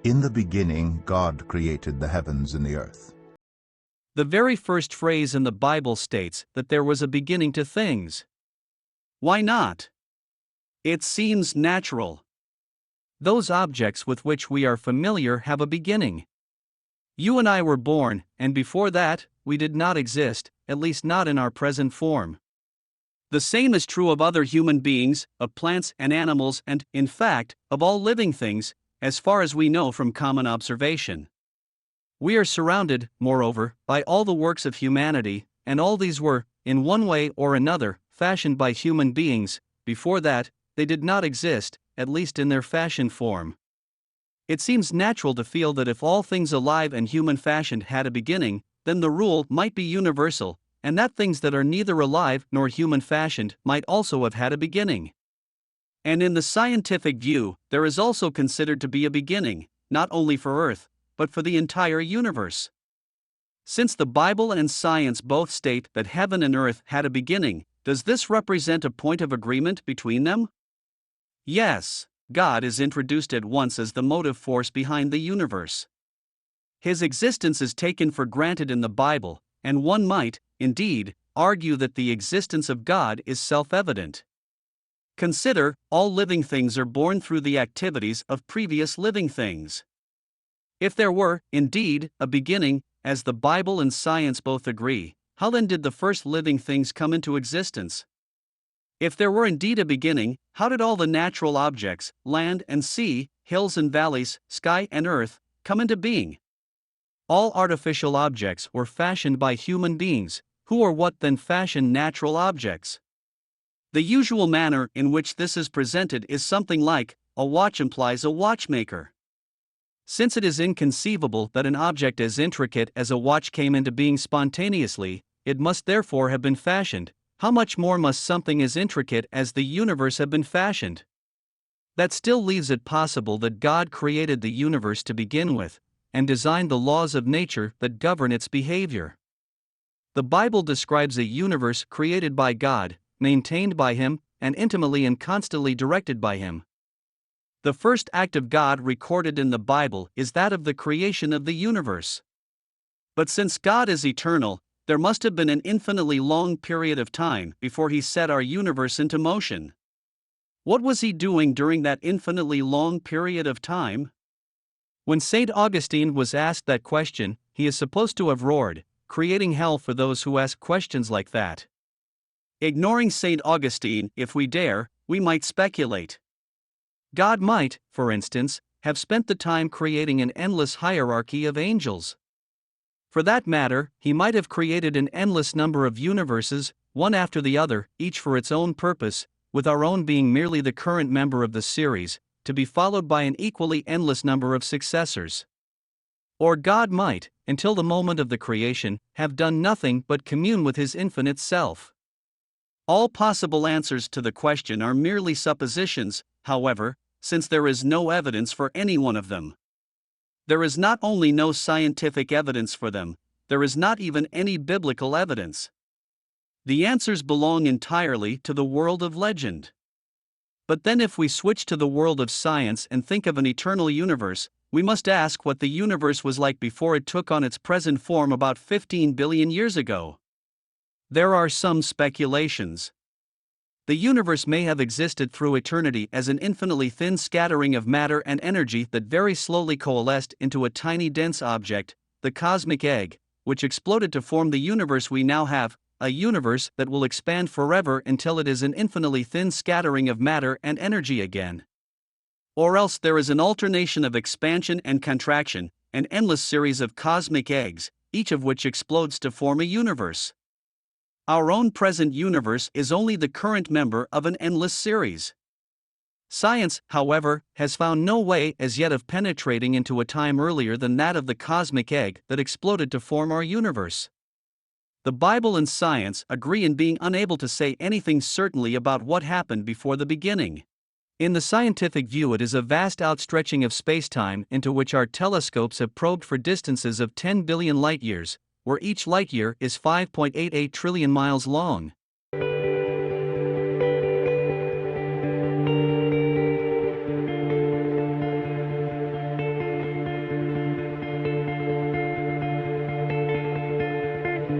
In the beginning, God created the heavens and the earth. The very first phrase in the Bible states that there was a beginning to things. Why not? It seems natural. Those objects with which we are familiar have a beginning. You and I were born, and before that, we did not exist, at least not in our present form. The same is true of other human beings, of plants and animals, and, in fact, of all living things, as far as we know from common observation. We are surrounded, moreover, by all the works of humanity, and all these were, in one way or another, fashioned by human beings. Before that, they did not exist, at least in their fashioned form. It seems natural to feel that if all things alive and human fashioned had a beginning, then the rule might be universal, and that things that are neither alive nor human fashioned might also have had a beginning. And in the scientific view, there is also considered to be a beginning, not only for Earth, but for the entire universe. Since the Bible and science both state that heaven and earth had a beginning, does this represent a point of agreement between them? Yes, God is introduced at once as the motive force behind the universe. His existence is taken for granted in the Bible, and one might, indeed, argue that the existence of God is self-evident. Consider, all living things are born through the activities of previous living things. If there were, indeed, a beginning, as the Bible and science both agree, how then did the first living things come into existence? If there were indeed a beginning, how did all the natural objects, land and sea, hills and valleys, sky and earth, come into being? All artificial objects were fashioned by human beings, who or what then fashioned natural objects? The usual manner in which this is presented is something like, a watch implies a watchmaker. Since it is inconceivable that an object as intricate as a watch came into being spontaneously, it must therefore have been fashioned. How much more must something as intricate as the universe have been fashioned? That still leaves it possible that God created the universe to begin with, and designed the laws of nature that govern its behavior. The Bible describes a universe created by God, maintained by Him, and intimately and constantly directed by Him. The first act of God recorded in the Bible is that of the creation of the universe. But since God is eternal, there must have been an infinitely long period of time before He set our universe into motion. What was He doing during that infinitely long period of time? When St. Augustine was asked that question, he is supposed to have roared, creating hell for those who ask questions like that. Ignoring St. Augustine, if we dare, we might speculate. God might, for instance, have spent the time creating an endless hierarchy of angels. For that matter, He might have created an endless number of universes, one after the other, each for its own purpose, with our own being merely the current member of the series, to be followed by an equally endless number of successors. Or God might, until the moment of the creation, have done nothing but commune with His infinite self. All possible answers to the question are merely suppositions, however, since there is no evidence for any one of them. There is not only no scientific evidence for them, there is not even any biblical evidence. The answers belong entirely to the world of legend. But then if we switch to the world of science and think of an eternal universe, we must ask what the universe was like before it took on its present form about 15 billion years ago. There are some speculations. The universe may have existed through eternity as an infinitely thin scattering of matter and energy that very slowly coalesced into a tiny dense object, the cosmic egg, which exploded to form the universe we now have, a universe that will expand forever until it is an infinitely thin scattering of matter and energy again. Or else there is an alternation of expansion and contraction, an endless series of cosmic eggs, each of which explodes to form a universe. Our own present universe is only the current member of an endless series. Science, however, has found no way as yet of penetrating into a time earlier than that of the cosmic egg that exploded to form our universe. The Bible and science agree in being unable to say anything certainly about what happened before the beginning. In the scientific view, it is a vast outstretching of space-time into which our telescopes have probed for distances of 10 billion light-years, where each light-year is 5.88 trillion miles long.